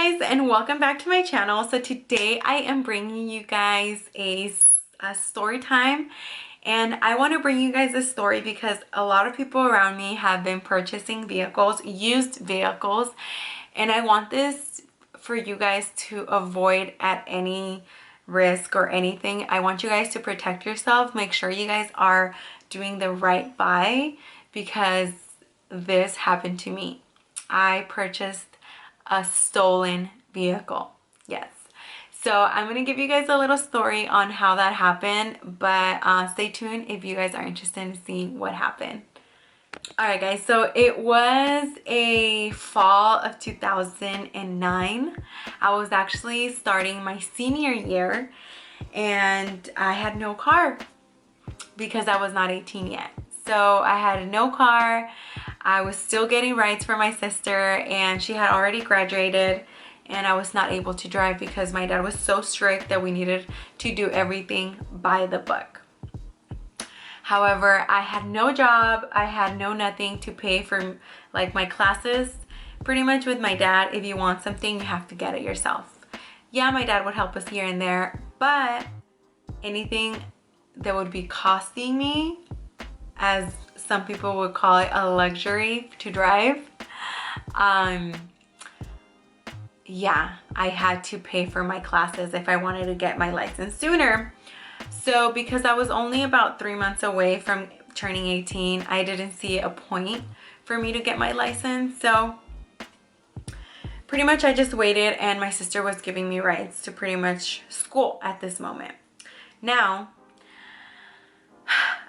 guys, and welcome back to my channel. So today I am bringing you guys a story time, and I want to bring you guys a story because a lot of people around me have been purchasing vehicles, used vehicles, and I want this for you guys to avoid at any risk or anything. I want you guys to protect yourself. Make sure you guys are doing the right buy because this happened to me. I purchased a stolen vehicle. Yes. So I'm going to give you guys a little story on how that happened, but stay tuned if you guys are interested in seeing what happened. Alright guys, so it was a fall of 2009. I was actually starting my senior year and I had no car because I was not 18 yet. So I had no car. I was still getting rides for my sister and she had already graduated, and I was not able to drive because my dad was so strict that we needed to do everything by the book. However, I had no job. I had no nothing to pay for like my classes. Pretty much with my dad, if you want something, you have to get it yourself. Yeah, my dad would help us here and there, but anything that would be costing me, as some people would call it, a luxury to drive, yeah, I had to pay for my classes if I wanted to get my license sooner. So because I was only about 3 months away from turning 18, I didn't see a point for me to get my license. So pretty much I just waited, and my sister was giving me rides to pretty much school at this moment. Now,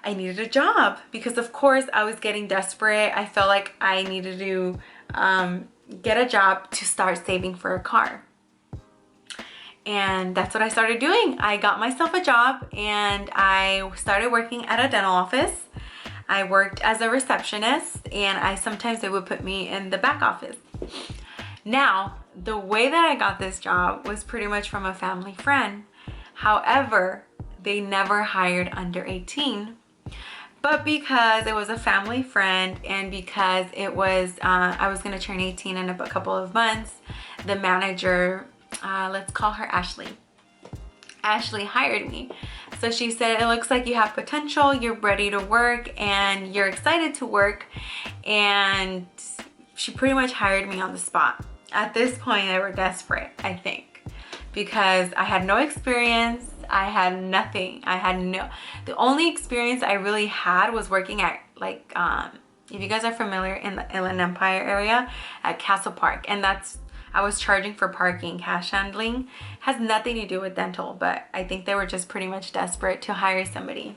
I needed a job because of course I was getting desperate. I felt like I needed to get a job to start saving for a car. And that's what I started doing. I got myself a job and I started working at a dental office. I worked as a receptionist, and sometimes they would put me in the back office. Now, the way that I got this job was pretty much from a family friend. However, they never hired under 18. But because it was a family friend and because it was, I was going to turn 18 in a couple of months, the manager, let's call her Ashley. Ashley hired me. So she said, it looks like you have potential, you're ready to work, and you're excited to work. And she pretty much hired me on the spot. At this point, they were desperate, I think, because I had no experience. I had nothing. The only experience I really had was working at, like, if you guys are familiar, in the Inland Empire area at Castle Park. And I was charging for parking, cash handling. Has nothing to do with dental, but I think they were just pretty much desperate to hire somebody.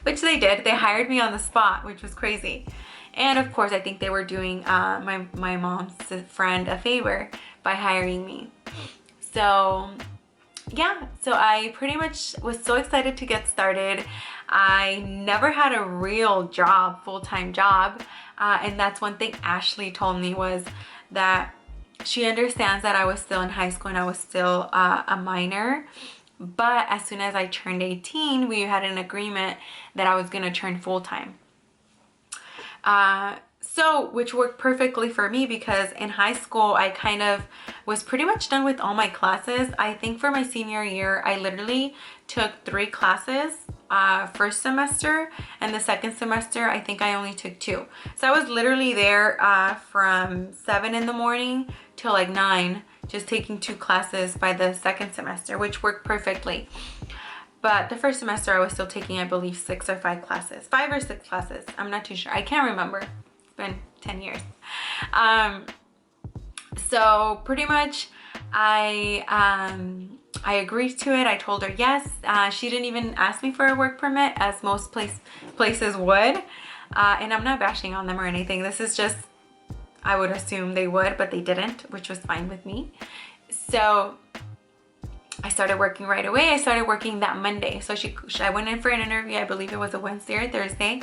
Which they did. They hired me on the spot, which was crazy. And of course, I think they were doing my mom's friend a favor by hiring me. So yeah, so I pretty much was so excited to get started. I never had a real job, full-time job. And that's one thing Ashley told me, was that she understands that I was still in high school and I was still a minor. But as soon as I turned 18, we had an agreement that I was going to turn full-time. Which worked perfectly for me because in high school, I kind of was pretty much done with all my classes. I think for my senior year, I literally took 3 classes first semester, and the second semester, I think I only took 2. So I was literally there from 7 in the morning till like 9, just taking 2 classes by the second semester, which worked perfectly. But the first semester, I was still taking, I believe, 6 or 5 classes. 5 or 6 classes. I'm not too sure. I can't remember. It's been 10 years. So pretty much, I agreed to it. I told her yes. She didn't even ask me for a work permit, as most places would. And I'm not bashing on them or anything. This is just, I would assume they would, but they didn't, which was fine with me. So I started working right away. I started working that Monday. So I went in for an interview. I believe it was a Wednesday or Thursday.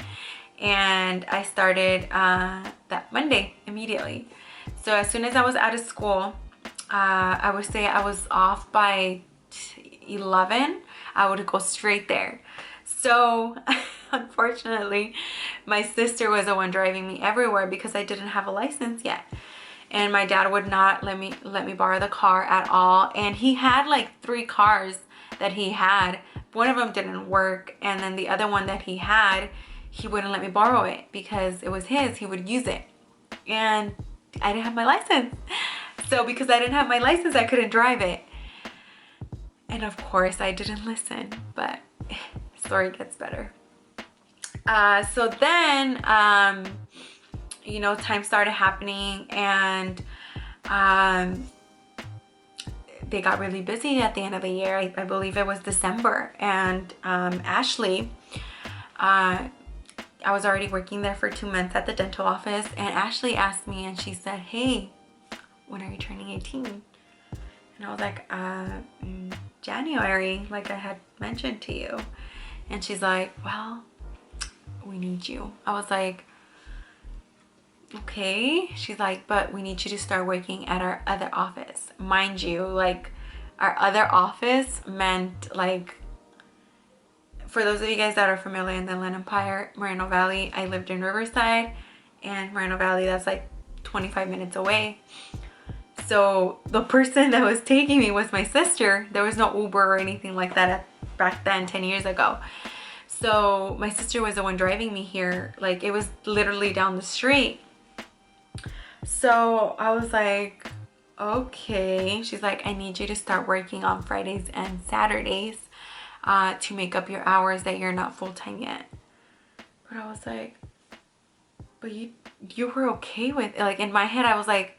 And I started that Monday immediately. So as soon as I was out of school, I would say I was off by 11. I would go straight there. So unfortunately, my sister was the one driving me everywhere because I didn't have a license yet. and my dad would not let me borrow the car at all. And he had like 3 cars that he had. One of them didn't work, and then the other one that he had, he wouldn't let me borrow it because it was his. He would use it, and I didn't have my license. So because I didn't have my license, I couldn't drive it. And of course I didn't listen, but story gets better. So then you know, time started happening, and they got really busy at the end of the year. I believe it was December, and Ashley, I was already working there for 2 months at the dental office, and Ashley asked me, and she said, hey, when are you turning 18? And I was like, January, like I had mentioned to you. And she's like, well, we need you. I was like, okay. She's like, but we need you to start working at our other office. Mind you, like our other office meant, like, for those of you guys that are familiar in the Inland Empire, Moreno Valley, I lived in Riverside, and Moreno Valley, that's like 25 minutes away. So the person that was taking me was my sister. There was no Uber or anything like that back then, 10 years ago. So my sister was the one driving me here. Like, it was literally down the street. So I was like, okay. She's like, I need you to start working on Fridays and Saturdays to make up your hours that you're not full-time yet. But I was like, but you were okay with it. Like, in my head, I was like,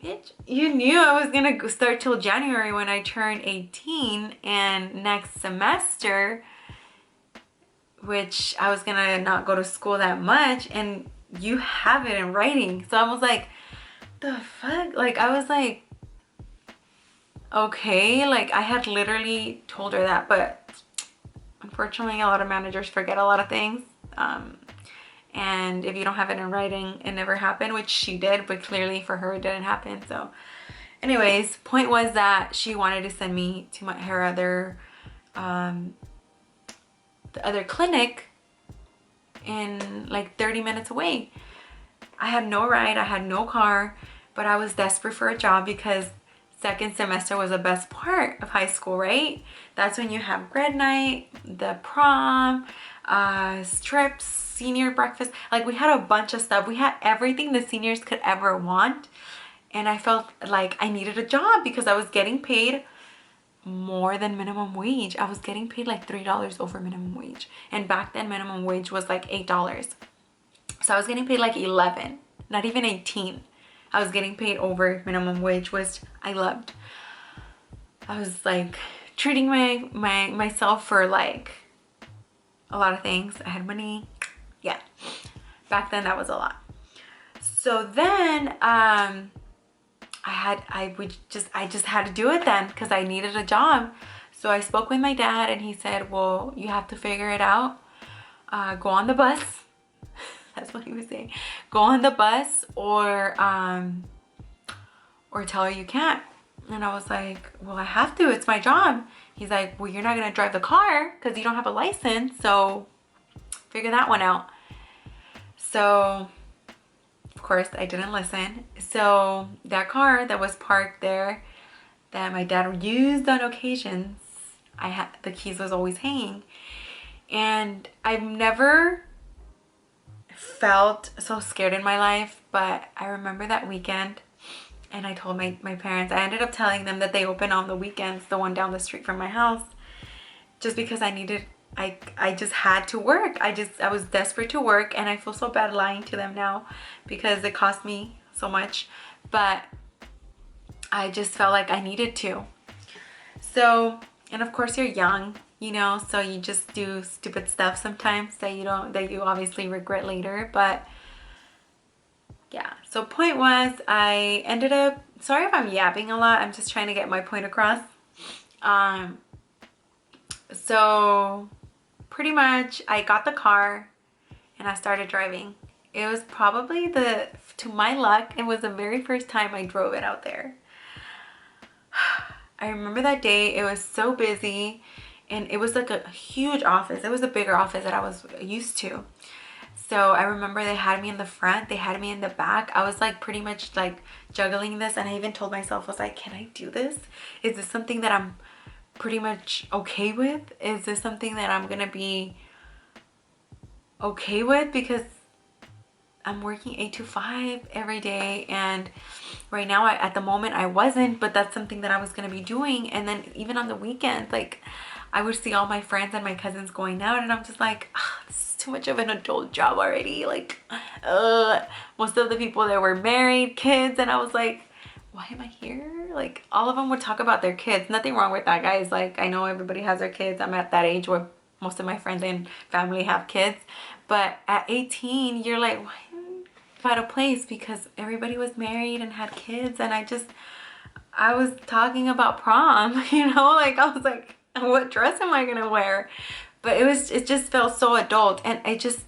bitch, you knew I was gonna start till January when I turned 18, and next semester, which I was gonna not go to school that much, and you have it in writing. So I was like, the fuck? Like, I was like, okay. Like, I had literally told her that, but unfortunately a lot of managers forget a lot of things. And if you don't have it in writing, it never happened, which she did, but clearly for her it didn't happen. So anyways, point was that she wanted to send me to her other the other clinic in like 30 minutes away. I had no ride, I had no car, but I was desperate for a job because second semester was the best part of high school, right? That's when you have grad night, the prom, strips, senior breakfast. Like, we had a bunch of stuff. We had everything the seniors could ever want. And I felt like I needed a job because I was getting paid more than minimum wage. I was getting paid like $3 over minimum wage. And back then minimum wage was like $8. So I was getting paid like 11, not even 18. I was getting paid over minimum wage, which I loved. I was like treating myself for like a lot of things. I had money. Yeah. Back then that was a lot. So then I just had to do it then because I needed a job. So I spoke with my dad, and he said, well, you have to figure it out. Go on the bus. That's what he was saying. Go on the bus or tell her you can't. And I was like, well, I have to. It's my job. He's like, well, you're not going to drive the car because you don't have a license. So figure that one out. So of course I didn't listen. So that car that was parked there that my dad used on occasions, the keys was always hanging. And I've never felt so scared in my life, but I remember that weekend, and I told my parents. I ended up telling them that they open on the weekends, the one down the street from my house, just because I just had to work. I was desperate to work, and I feel so bad lying to them now because it cost me so much, but I just felt like I needed to. So, and of course you're young, you know, so you just do stupid stuff sometimes that you obviously regret later. But yeah, so point was, I ended up, sorry if I'm yapping a lot, I'm just trying to get my point across. So pretty much I got the car and I started driving. It was probably to my luck, it was the very first time I drove it out there. I remember that day, it was so busy, and it was like a huge office. It was a bigger office that I was used to. So I remember they had me in the front, they had me in the back. I was like pretty much like juggling this, and I even told myself, I was like, can I do this? Is this something that I'm pretty much okay with? Is this something that I'm gonna be okay with? Because I'm working 8 to 5 every day, and right now at the moment I wasn't, but that's something that I was gonna be doing. And then even on the weekends, like I would see all my friends and my cousins going out, and I'm just like, this is too much of an adult job already. Like most of the people that were married, kids, and I was like, why am I here? Like all of them would talk about their kids. Nothing wrong with that, guys. Like I know everybody has their kids. I'm at that age where most of my friends and family have kids, but at 18 you're like, why out of place? Because everybody was married and had kids, and I was talking about prom, you know, like I was like, what dress am I gonna wear? But it just felt so adult, and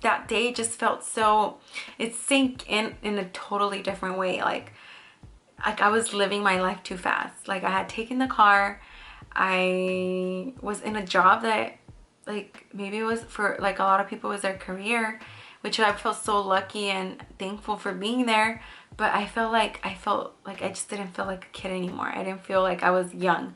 that day just felt so, it sank in a totally different way. Like I was living my life too fast. Like I had taken the car, I was in a job that like maybe it was for like a lot of people it was their career, which I felt so lucky and thankful for being there. But I felt like I just didn't feel like a kid anymore. I didn't feel like I was young.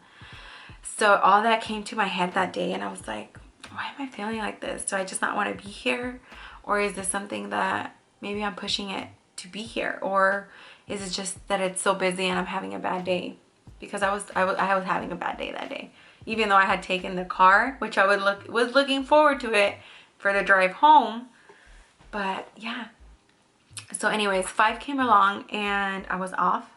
So all that came to my head that day, and I was like, why am I feeling like this? Do I just not want to be here? Or is this something that maybe I'm pushing it to be here? Or is it just that it's so busy and I'm having a bad day? Because I was having a bad day that day. Even though I had taken the car, which I was looking forward to it for the drive home. But yeah. So anyways, 5 came along and I was off.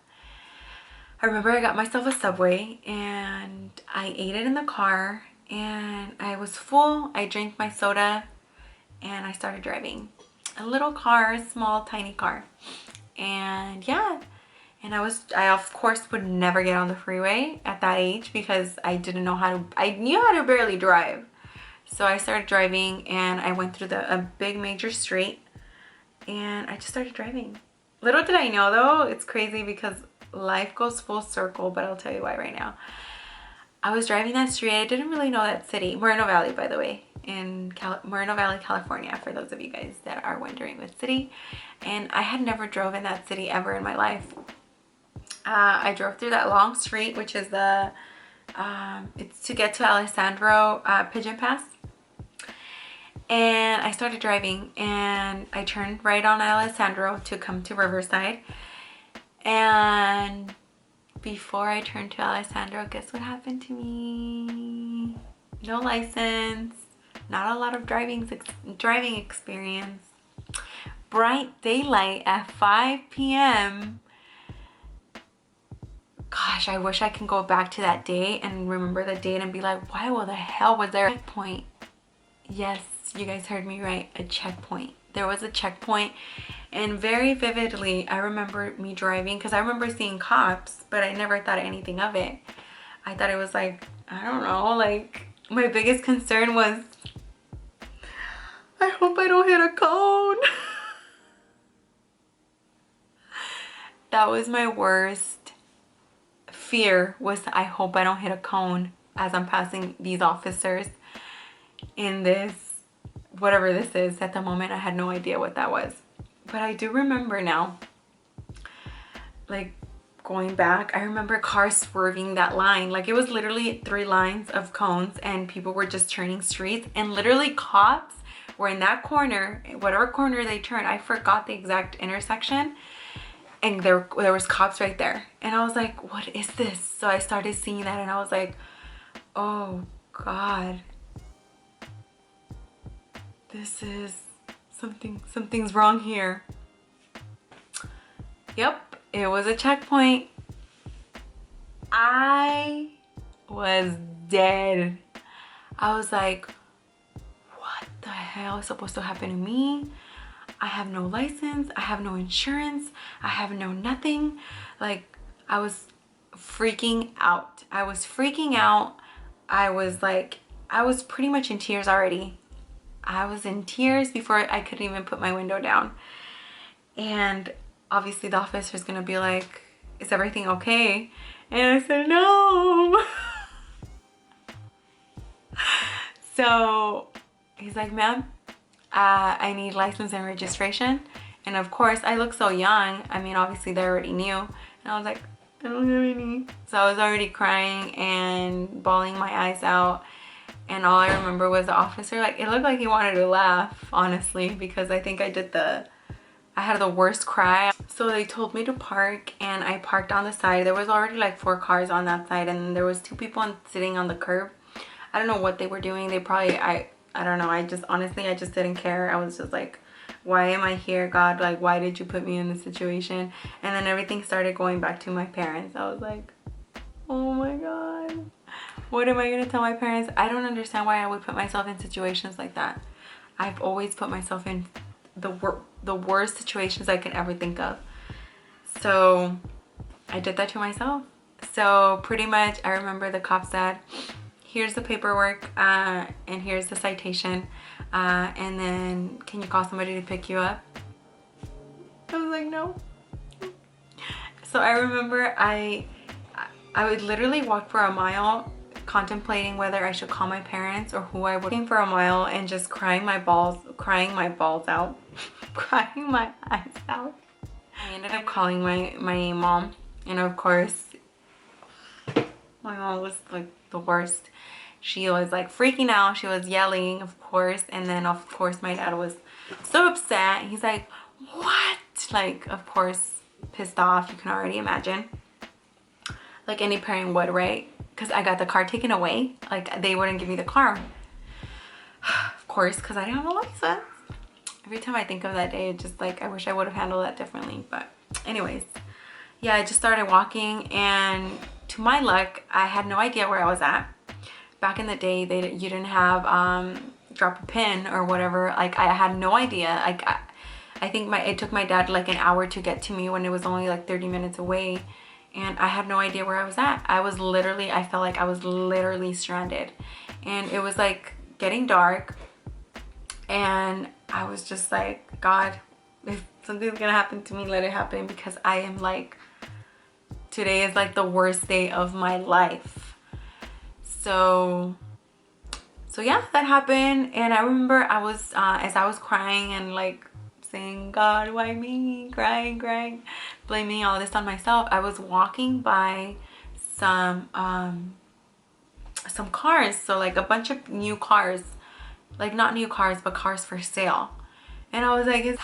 I remember I got myself a Subway and I ate it in the car, and I was full. I drank my soda and I started driving. A little car, small, tiny car. And yeah, and I of course would never get on the freeway at that age because I didn't know how to, I knew how to barely drive. So I started driving and I went through a big major street and I just started driving. Little did I know though, it's crazy because life goes full circle, but I'll tell you why right now. I was driving that street. I didn't really know that city. Moreno Valley, by the way, in Moreno Valley, California, for those of you guys that are wondering what city. And I had never drove in that city ever in my life. I drove through that long street, which is it's to get to Alessandro Pigeon Pass. And I started driving and I turned right on Alessandro to come to Riverside. And before I turned to Alessandro, guess what happened to me? No license, not a lot of driving experience. Bright daylight at 5 p.m. Gosh, I wish I can go back to that day and remember the date and be like, why the hell was there a checkpoint? Yes, you guys heard me right, a checkpoint. There was a checkpoint, and very vividly I remember me driving because I remember seeing cops, but I never thought anything of it. I thought it was like, I don't know, like my biggest concern was, I hope I don't hit a cone. That was my worst fear, was I hope I don't hit a cone as I'm passing these officers in this, whatever this is. At the moment I had no idea what that was, but I do remember now, like going back, I remember cars swerving that line. Like it was literally 3 lines of cones and people were just turning streets, and literally cops were in that corner, whatever corner they turned. I forgot the exact intersection, and there was cops right there, and I was like, what is this? So I started seeing that and I was like, oh God, this is something's wrong here. Yep, it was a checkpoint. I was dead. I was like, what the hell is supposed to happen to me? I have no license, I have no insurance, I have no nothing. Like I was freaking out. I was freaking out. I was pretty much in tears already. I was in tears before I could even put my window down. And obviously the officer's gonna be like, is everything okay? And I said, no. So he's like, ma'am, I need license and registration. And of course, I look so young. I mean, obviously they already knew. And I was like, I don't have any. So I was already crying and bawling my eyes out. And all I remember was the officer, like, it looked like he wanted to laugh, honestly, because I think I had the worst cry. So they told me to park, and I parked on the side. There was already like 4 cars on that side, and there was 2 people sitting on the curb. I don't know what they were doing. They probably, I don't know. I just, honestly, I just didn't care. I was just like, why am I here, God? Like, why did you put me in this situation? And then everything started going back to my parents. I was like, oh my God. What am I going to tell my parents? I don't understand why I would put myself in situations like that. I've always put myself in the worst situations I could ever think of. So I did that to myself. So pretty much I remember the cop said, here's the paperwork and here's the citation, and then can you call somebody to pick you up? I was like, no. So I remember I would literally walk for a mile contemplating whether I should call my parents or who I would, for a mile, and just crying my balls out crying my eyes out. I ended up calling my mom, and of course my mom was like the worst. She was like freaking out. She was yelling, of course. And then of course my dad was so upset. He's like, what? Like, of course, pissed off. You can already imagine. Like any parent would, right? Because I got the car taken away. Like, they wouldn't give me the car. Of course, because I didn't have a license. Every time I think of that day, it's just like, I wish I would have handled that differently. But anyways, yeah, I just started walking, and to my luck, I had no idea where I was at. Back in the day, you didn't have drop a pin or whatever. Like, I had no idea. Like, I think it took my dad like an hour to get to me when it was only like 30 minutes away, and I had no idea where I was at. I felt like I was literally stranded, and it was like getting dark, and I was just like, God, if something's gonna happen to me, let it happen, because I am like, today is like the worst day of my life. So yeah, that happened. And I remember I was as I was crying and like saying, God, why me? Crying, blaming all this on myself, I was walking by some cars. So like a bunch of new cars, like not new cars, but cars for sale. And I was like, is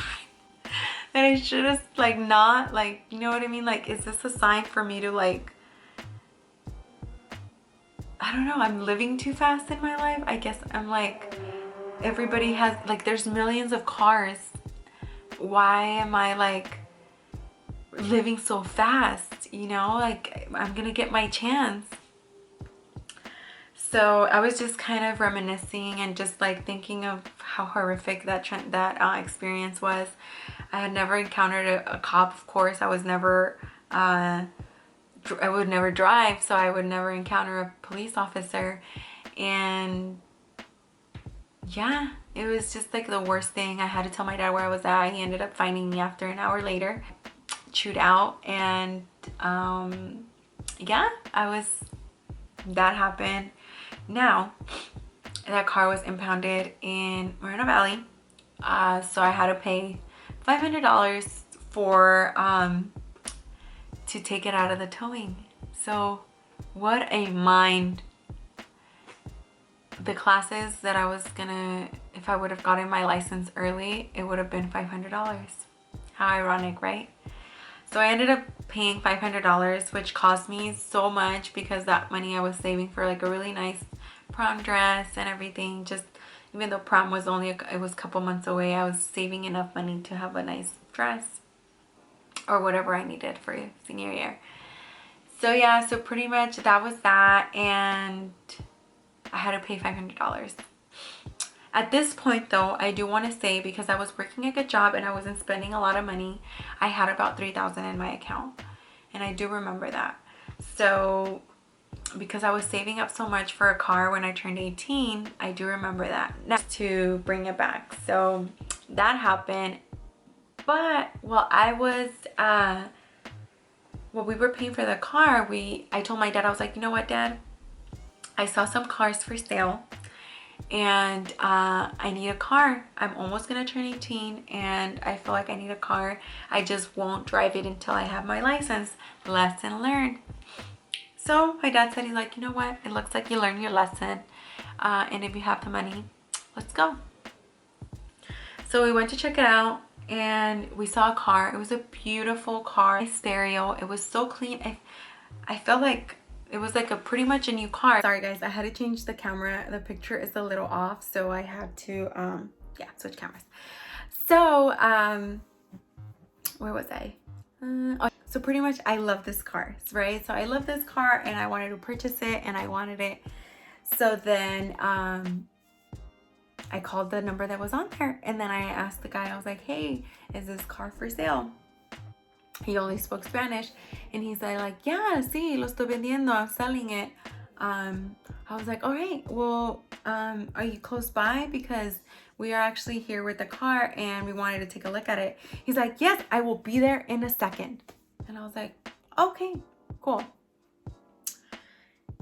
that I should have like not, like, you know what I mean? Like, is this a sign for me to like, I don't know, I'm living too fast in my life? I guess I'm like, everybody has, like, there's millions of cars. Why am I like living so fast? You know, like, I'm gonna get my chance. So I was just kind of reminiscing and just like thinking of how horrific that experience was. I had never encountered a cop, of course. I would never drive, so I would never encounter a police officer. And yeah, it was just like the worst thing. I had to tell my dad where I was at. He ended up finding me after an hour later, chewed out. And yeah, that happened. Now, that car was impounded in Moreno Valley, so I had to pay $500 for to take it out of the towing. So what a mind. The classes that I was gonna, if I would have gotten my license early, it would have been $500. How ironic, right? So I ended up paying $500, which cost me so much, because that money I was saving for like a really nice prom dress and everything. Just even though prom was it was a couple months away, I was saving enough money to have a nice dress or whatever I needed for senior year. So yeah, so pretty much that was that, and I had to pay $500. At this point though, I do want to say, because I was working a good job and I wasn't spending a lot of money, I had about $3,000 in my account, and I do remember that. So because I was saving up so much for a car when I turned 18, I do remember that. Now to bring it back, so that happened. But while we were paying for the car, I told my dad, I was like, you know what, Dad, I saw some cars for sale, and I need a car. I'm almost gonna turn 18 and I feel like I need a car. I just won't drive it until I have my license. Lesson learned. So my dad said, he's like, you know what? It looks like you learned your lesson. And if you have the money, let's go. So we went to check it out and we saw a car. It was a beautiful car. Stereo. It was so clean. I felt like it was like pretty much a new car. Sorry guys, I had to change the camera. The picture is a little off, so I had to yeah, switch cameras. So where was I? So pretty much I love this car, right? So I love this car and I wanted to purchase it and I wanted it. So then I called the number that was on there and then I asked the guy, I was like, hey, is this car for sale? He only spoke Spanish and he's like, yeah, sí, lo estoy vendiendo, I'm selling it. I was like, all right, well, are you close by? Because we are actually here with the car and we wanted to take a look at it. He's like, yes, I will be there in a second. And I was like, okay, cool.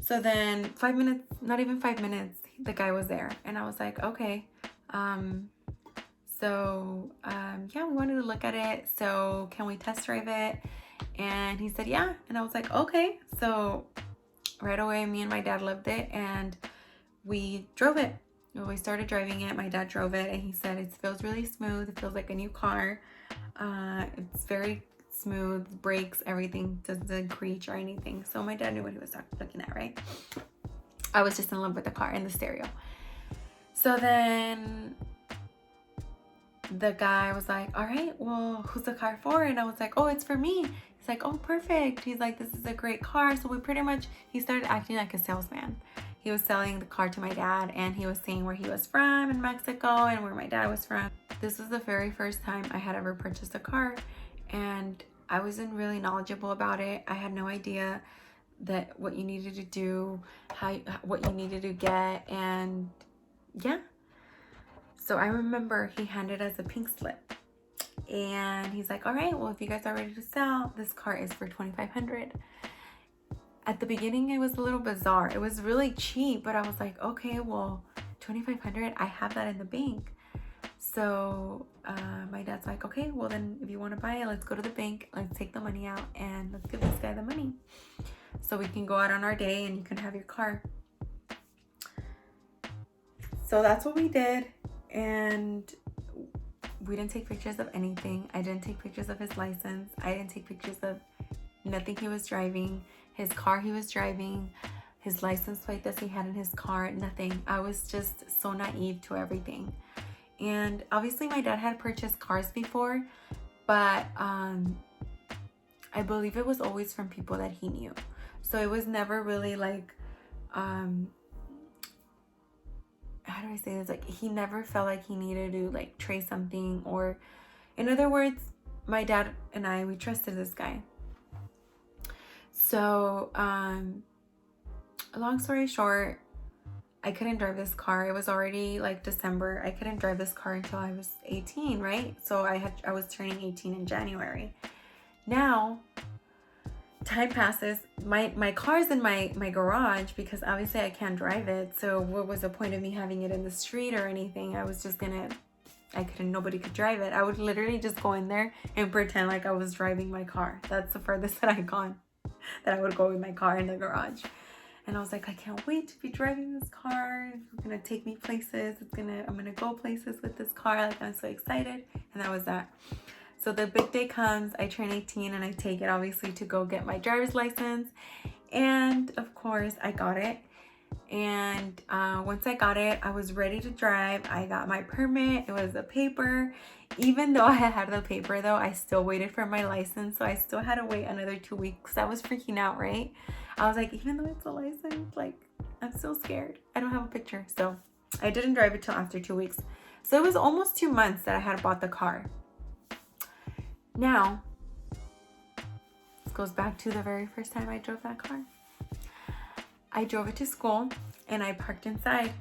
So then 5 minutes, not even 5 minutes, the guy was there. And I was like, okay. Yeah, we wanted to look at it. So can we test drive it? And he said, yeah. And I was like, okay. So right away, me and my dad loved it and we drove it. We started driving it. My dad drove it and he said, it feels really smooth. It feels like a new car. It's very smooth, brakes, everything doesn't creak or anything. So my dad knew what he was looking at, right? I was just in love with the car and the stereo. So then the guy was like, all right, well, who's the car for? And I was like, oh, it's for me. He's like, oh, perfect. He's like, this is a great car. So we pretty much, he started acting like a salesman. He was selling the car to my dad and he was saying where he was from in Mexico and where my dad was from. This was the very first time I had ever purchased a car and I wasn't really knowledgeable about it. I had no idea that what you needed to do, what you needed to get, and yeah. So I remember he handed us a pink slip and he's like, all right, well, if you guys are ready to sell, this car is for $2,500. At the beginning, it was a little bizarre. It was really cheap, but I was like, okay, well, $2,500, I have that in the bank. So my dad's like, okay, well then if you want to buy it, let's go to the bank, let's take the money out and let's give this guy the money so we can go out on our day and you can have your car. So that's what we did. And we didn't take pictures of anything. I didn't take pictures of his license. I didn't take pictures of nothing he was driving, his car he was driving, his license plate that he had in his car, nothing. I was just so naive to everything. And obviously my dad had purchased cars before, but I believe it was always from people that he knew. So it was never really like, how do I say this? Like, he never felt like he needed to like trace something, or in other words, my dad and I, we trusted this guy. So, long story short, I couldn't drive this car. It was already like December. I couldn't drive this car until I was 18, right? So I was turning 18 in January. Now, time passes. My car's in my garage because obviously I can't drive it. So what was the point of me having it in the street or anything? Nobody could drive it. I would literally just go in there and pretend like I was driving my car. That's the furthest that I've gone, that I would go with my car in the garage. And I was like, I can't wait to be driving this car. It's gonna take me places. I'm gonna go places with this car. Like, I'm so excited. And that was that. So the big day comes, I turn 18 and I take it obviously to go get my driver's license. And of course I got it. And once I got it, I was ready to drive. I got my permit. It was a paper. Even though I had the paper though, I still waited for my license. So I still had to wait another 2 weeks. I was freaking out, right? I was like, even though it's a license, like, I'm still scared. I don't have a picture. So I didn't drive it till after 2 weeks. So it was almost 2 months that I had bought the car. Now, this goes back to the very first time I drove that car. I drove it to school and I parked inside.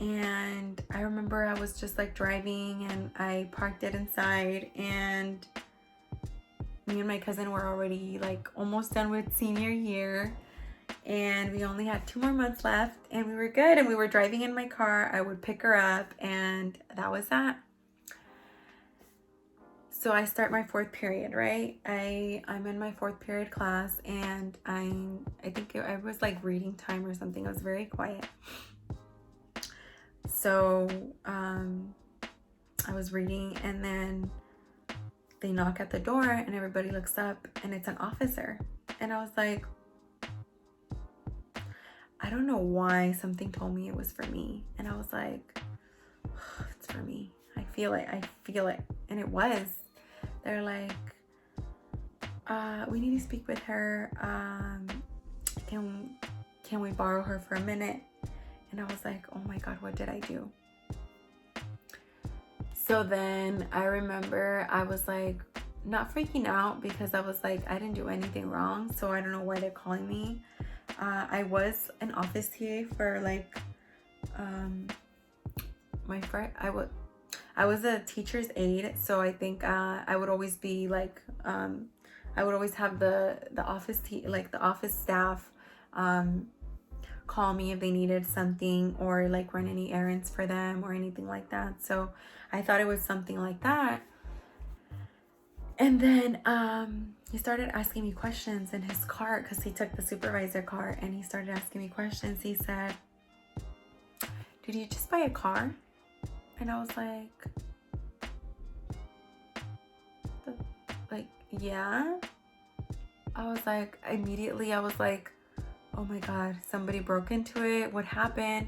And I remember I was just like driving and I parked it inside, and me and my cousin were already like almost done with senior year. and we only had 2 more months left, and we were good, and we were driving in my car. I would pick her up, and that was that. So I start my 4th period, right? I'm in my 4th period class, and I think I was like reading time or something. I was very quiet. So I was reading, and then they knock at the door, and everybody looks up, and it's an officer. And I was like, I don't know why something told me it was for me. And I was like, oh, it's for me. I feel it. And it was. They're like, we need to speak with her. Can we borrow her for a minute? And I was like, oh my God, what did I do? So then I remember I was like, not freaking out, because I was like, I didn't do anything wrong. So I don't know why they're calling me. I was an office TA for like, my friend, I was a teacher's aide. So I think, I would always be like, I would always have the office the office staff, call me if they needed something, or like run any errands for them or anything like that. So I thought it was something like that. And then he started asking me questions in his car, because he took the supervisor car, and he started asking me questions. He said, did you just buy a car? And I was like, yeah. I was like, immediately I was like, oh my God, somebody broke into it. What happened?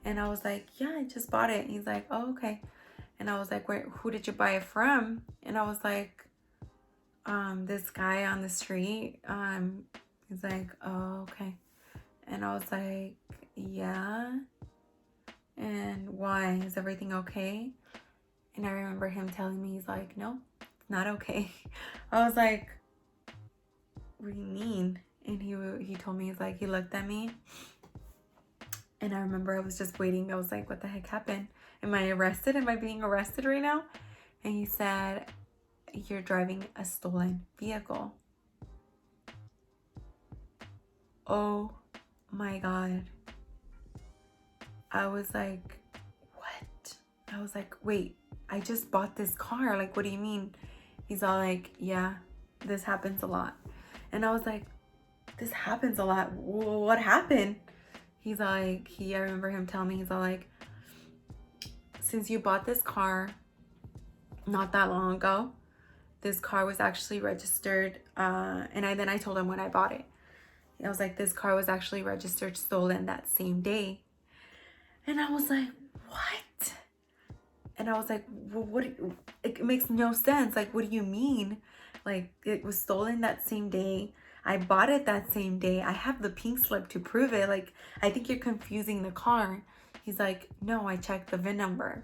And I was like, yeah, I just bought it. And he's like, oh, okay. And I was like, wait, who did you buy it from? And I was like, this guy on the street. He's like, oh, okay. And I was like, yeah. And why? Is everything okay? And I remember him telling me, he's like, no, it's not okay. I was like, what do you mean? And he told me, he's like, he looked at me, and I remember I was just waiting. I was like, what the heck happened? Am I arrested? Am I being arrested right now? And he said, you're driving a stolen vehicle. Oh my God. I was like, what? I was like, wait, I just bought this car. Like, what do you mean? He's all like, yeah, this happens a lot. And I was like, this happens a lot. What happened? He's like, I remember him telling me, he's all like, since you bought this car not that long ago, this car was actually registered. And then I told him when I bought it. I was like, this car was actually registered stolen that same day. And I was like, what? And I was like, well, what? It makes no sense. Like, what do you mean? Like, it was stolen that same day. I bought it that same day. I have the pink slip to prove it. Like, I think you're confusing the car. He's like, no, I checked the VIN number.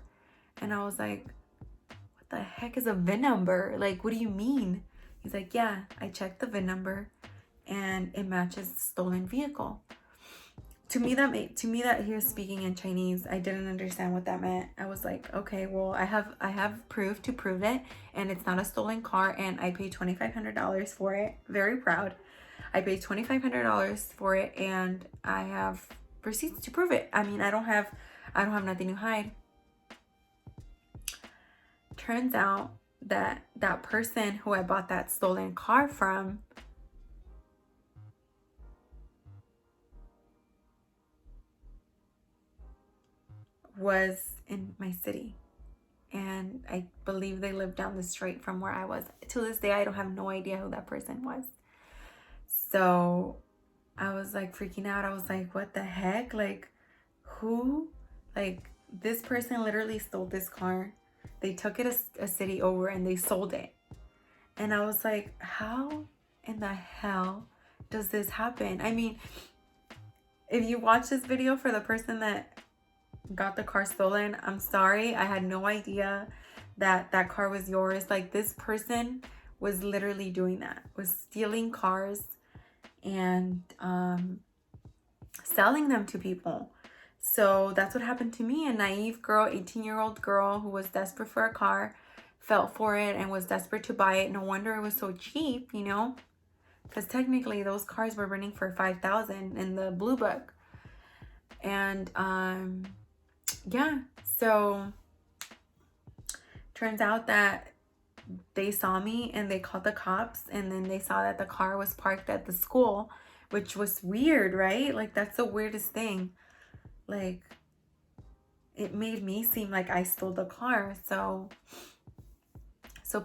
And I was like, what the heck is a VIN number? Like, what do you mean? He's like, yeah, I checked the VIN number, and it matches the stolen vehicle. To me that he was speaking in Chinese. I didn't understand what that meant. I was like, okay, well, I have proof to prove it, and it's not a stolen car, and I paid $2,500 for it. Very proud. I paid $2,500 for it, and I have receipts to prove it. I mean, I don't have nothing to hide. Turns out that person who I bought that stolen car from was in my city, and I believe they lived down the street from where I was. To this day, I don't have no idea who that person was. So I was like freaking out. I was like, what the heck? Like, who? Like, this person literally stole this car. They took it a city over, and they sold it. And I was like, how in the hell does this happen? I mean, if you watch this video for the person that got the car stolen, I'm sorry. I had no idea that car was yours. Like, this person was literally doing that, was stealing cars and selling them to people. So that's what happened to me. A naive girl, 18-year-old girl who was desperate for a car, felt for it and was desperate to buy it. No wonder it was so cheap, you know. because technically those cars were running for $5,000 in the blue book. And yeah, so turns out that they saw me and they called the cops, and then they saw that the car was parked at the school, which was weird, right? Like, that's the weirdest thing. Like, it made me seem like I stole the car. So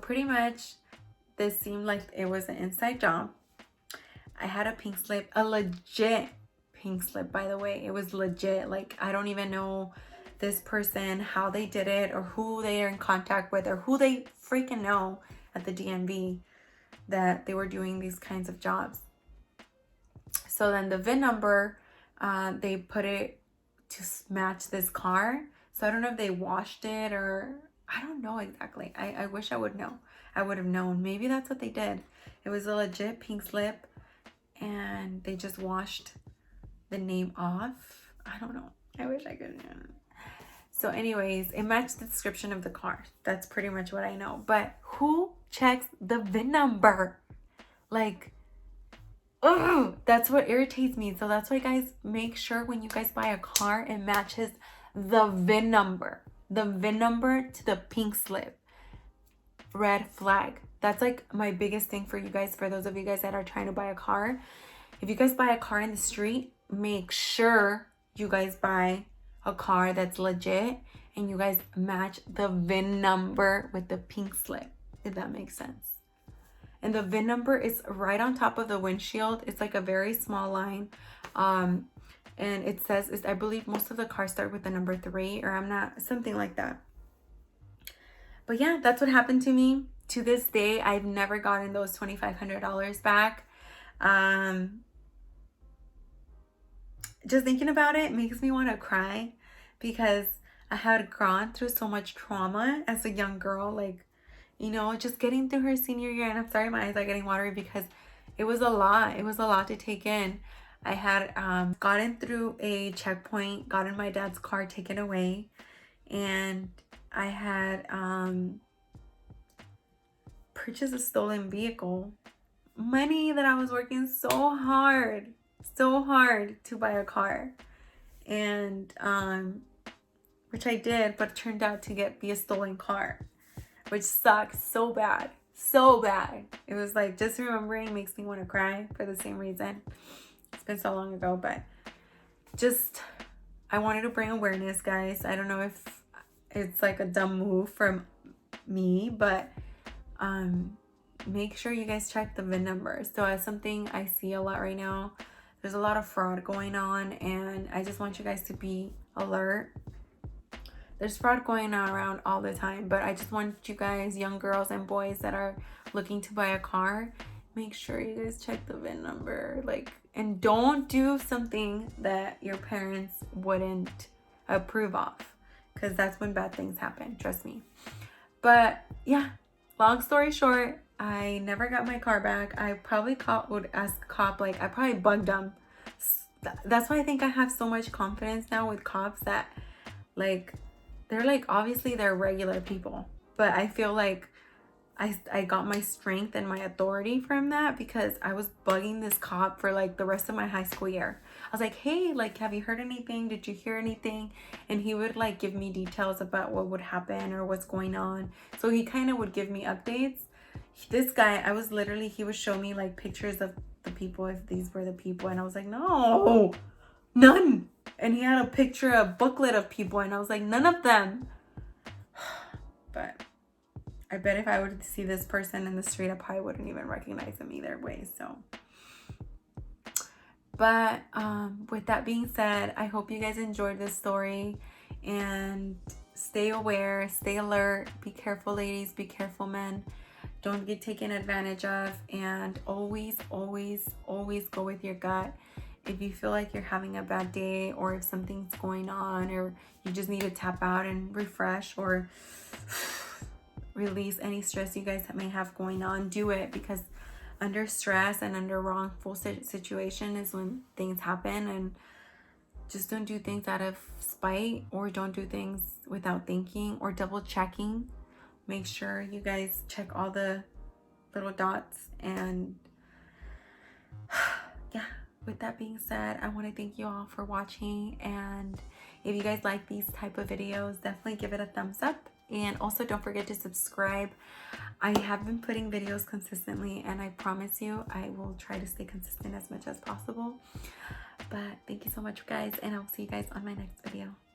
pretty much this seemed like it was an inside job. I had a pink slip, a legit pink slip, by the way. It was legit. Like, I don't even know this person, how they did it, or who they are in contact with, or who they freaking know at the DMV that they were doing these kinds of jobs. So then the VIN number, they put it to match this car. So I don't know if they washed it, or I don't know exactly. I wish I would know. I would have known. Maybe that's what they did. It was a legit pink slip, and they just washed the name off. I don't know. I wish I could. So anyways, it matched the description of the car. That's pretty much what I know. But who checks the VIN number? Like, oh, that's what irritates me. So that's why, guys, make sure when you guys buy a car, it matches the VIN number. The VIN number to the pink slip. Red flag. That's like my biggest thing for you guys, for those of you guys that are trying to buy a car. If you guys buy a car in the street, make sure you guys buy a car that's legit and you guys match the VIN number with the pink slip, if that makes sense. And the VIN number is right on top of the windshield. It's like a very small line. And it says, I believe most of the cars start with the number 3, or I'm not, something like that. But yeah, that's what happened to me. To this day, I've never gotten those $2,500 back. Just thinking about it makes me want to cry, because I had gone through so much trauma as a young girl. Like, you know, just getting through her senior year. And I'm sorry, my eyes are getting watery because it was a lot. It was a lot to take in. I had gotten through a checkpoint, gotten my dad's car taken away, and I had purchased a stolen vehicle. Money that I was working so hard to buy a car, and which I did, but it turned out to be a stolen car, which sucks so bad. It was like, just remembering makes me want to cry for the same reason. It's been so long ago, but just, I wanted to bring awareness, guys. I don't know if it's like a dumb move from me, but make sure you guys check the VIN number. So as something I see a lot right now, there's a lot of fraud going on, and I just want you guys to be alert. There's fraud going on around all the time, but I just want you guys, young girls and boys that are looking to buy a car, make sure you guys check the VIN number. Like, and don't do something that your parents wouldn't approve of, because that's when bad things happen, trust me. But yeah, long story short, I never got my car back. I probably would ask a cop, like, I probably bugged them. That's why I think I have so much confidence now with cops, that like, they're like, obviously they're regular people, but I feel like I got my strength and my authority from that, because I was bugging this cop for like the rest of my high school year. I was like, hey, like, have you heard anything? Did you hear anything? And he would like give me details about what would happen or what's going on. So he kind of would give me updates. This guy, he would show me like pictures of the people, if these were the people. And I was like, no, none. And he had a booklet of people, and I was like, none of them. But I bet if I were to see this person in the street, I probably wouldn't even recognize them either way. So, but with that being said, I hope you guys enjoyed this story, and stay aware, stay alert, be careful, ladies, be careful, men. Don't get taken advantage of, and always go with your gut. If you feel like you're having a bad day, or if something's going on, or you just need to tap out and refresh, or release any stress you guys may have going on, do it, because under stress and under wrongful situation is when things happen. And just don't do things out of spite, or don't do things without thinking or double checking. Make sure you guys check all the little dots, and with that being said, I want to thank you all for watching, and if you guys like these type of videos, definitely give it a thumbs up, and also don't forget to subscribe. I have been putting videos consistently, and I promise you I will try to stay consistent as much as possible. But thank you so much, guys, and I'll see you guys on my next video.